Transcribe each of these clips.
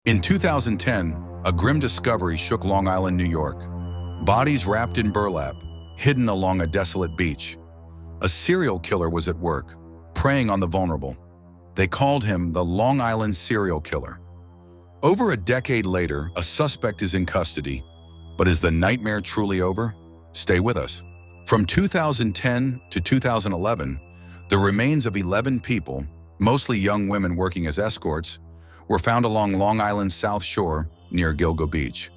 In 2010, a grim discovery shook Long Island, New York. Bodies wrapped in burlap, hidden along a desolate beach. A serial killer was at work, preying on the vulnerable. They called him the Long Island serial killer. Over a decade later, a suspect is in custody. But is the nightmare truly over? Stay with us. From 2010 to 2011, the remains of 11 people, mostly young women working as escorts, were found along Long Island's South Shore near Gilgo Beach.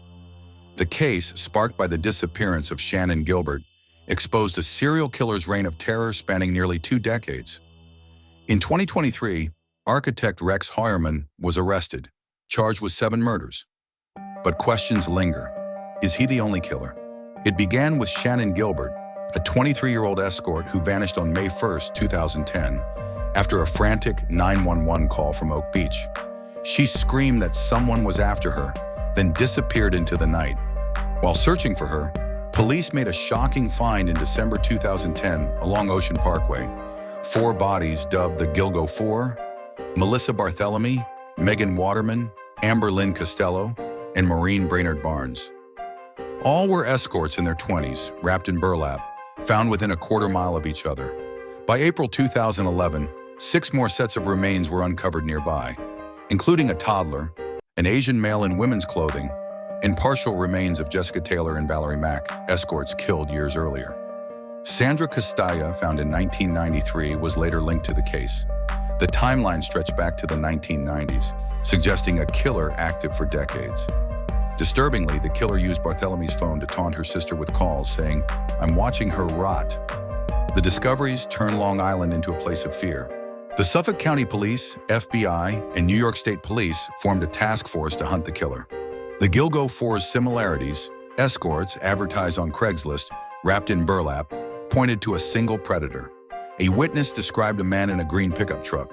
The case, sparked by the disappearance of Shannan Gilbert, exposed a serial killer's reign of terror spanning nearly 2 decades. In 2023, architect Rex Heuermann was arrested, charged with 7 murders. But questions linger. Is he the only killer? It began with Shannan Gilbert, a 23-year-old escort who vanished on May 1, 2010, after a frantic 911 call from Oak Beach. She screamed that someone was after her, then disappeared into the night. While searching for her, police made a shocking find in December 2010 along Ocean Parkway. 4 bodies dubbed the Gilgo Four: Melissa Barthelemy, Megan Waterman, Amber Lynn Costello, and Maureen Brainard-Barnes. All were escorts in their 20s, wrapped in burlap, found within a quarter mile of each other. By April 2011, 6 more sets of remains were uncovered nearby, including a toddler, an Asian male in women's clothing, and partial remains of Jessica Taylor and Valerie Mack, escorts killed years earlier. Sandra Costello, found in 1993, was later linked to the case. The timeline stretched back to the 1990s, suggesting a killer active for decades. Disturbingly, the killer used Barthelemy's phone to taunt her sister with calls saying, "I'm watching her rot." The discoveries turned Long Island into a place of fear. The Suffolk County Police, FBI, and New York State Police formed a task force to hunt the killer. The Gilgo Four's similarities, escorts advertised on Craigslist, wrapped in burlap, pointed to a single predator. A witness described a man in a green pickup truck,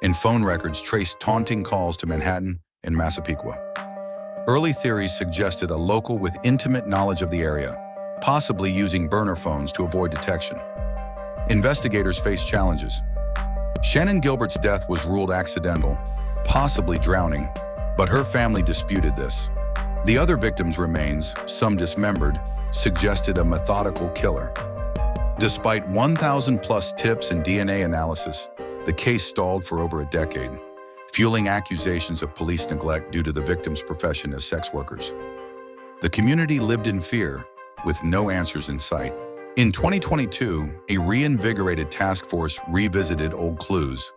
and phone records traced taunting calls to Manhattan and Massapequa. Early theories suggested a local with intimate knowledge of the area, possibly using burner phones to avoid detection. Investigators faced challenges. Shannan Gilbert's death was ruled accidental, possibly drowning, but her family disputed this. The other victims' remains, some dismembered, suggested a methodical killer. Despite 1,000+ tips and DNA analysis, the case stalled for over a decade, fueling accusations of police neglect due to the victims' profession as sex workers. The community lived in fear, with no answers in sight. In 2022, a reinvigorated task force revisited old clues.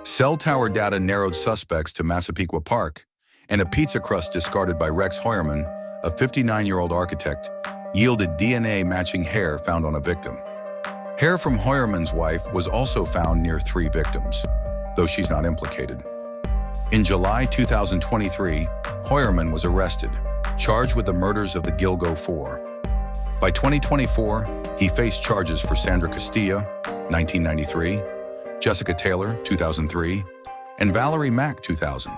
Cell tower data narrowed suspects to Massapequa Park, and a pizza crust discarded by Rex Heuermann, a 59-year-old architect, yielded DNA matching hair found on a victim. Hair from Heuermann's wife was also found near 3 victims, though she's not implicated. In July 2023, Heuermann was arrested, charged with the murders of the Gilgo Four. By 2024, he faced charges for Sandra Costello, 1993, Jessica Taylor, 2003, and Valerie Mack, 2000,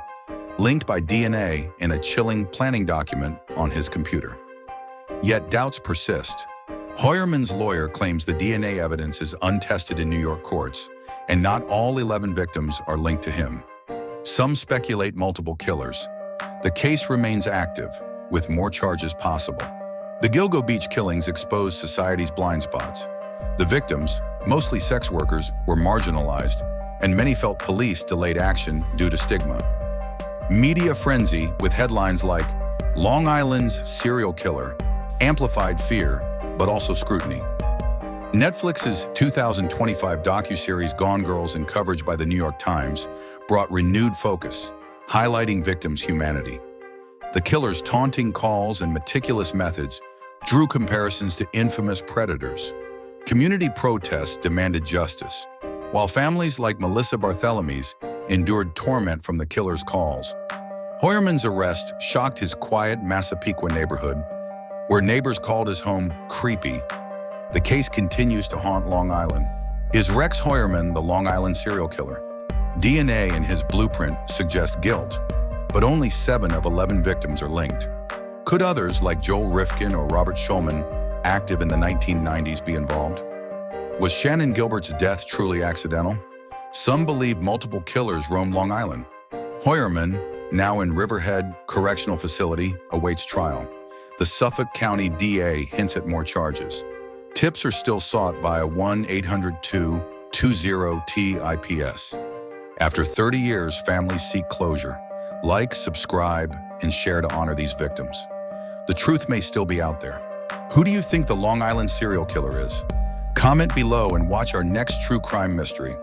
linked by DNA in a chilling planning document on his computer. Yet doubts persist. Heuermann's lawyer claims the DNA evidence is untested in New York courts, and not all 11 victims are linked to him. Some speculate multiple killers. The case remains active, with more charges possible. The Gilgo Beach killings exposed society's blind spots. The victims, mostly sex workers, were marginalized, and many felt police delayed action due to stigma. Media frenzy, with headlines like "Long Island's Serial Killer," amplified fear, but also scrutiny. Netflix's 2025 docuseries Gone Girls and coverage by the New York Times brought renewed focus, highlighting victims' humanity. The killer's taunting calls and meticulous methods drew comparisons to infamous predators. Community protests demanded justice, while families like Melissa Barthelemy's endured torment from the killer's calls. Heuermann's arrest shocked his quiet Massapequa neighborhood, where neighbors called his home creepy. The case continues to haunt Long Island. Is Rex Heuermann the Long Island serial killer? DNA in his blueprint suggests guilt, but only 7 of 11 victims are linked. Could others, like Joel Rifkin or Robert Schulman, active in the 1990s, be involved? Was Shannan Gilbert's death truly accidental? Some believe multiple killers roamed Long Island. Heuermann, now in Riverhead Correctional Facility, awaits trial. The Suffolk County DA hints at more charges. Tips are still sought via 1-800-220-TIPS. After 30 years, families seek closure. Like, subscribe, and share to honor these victims. The truth may still be out there. Who do you think the Long Island serial killer is? Comment below and watch our next true crime mystery.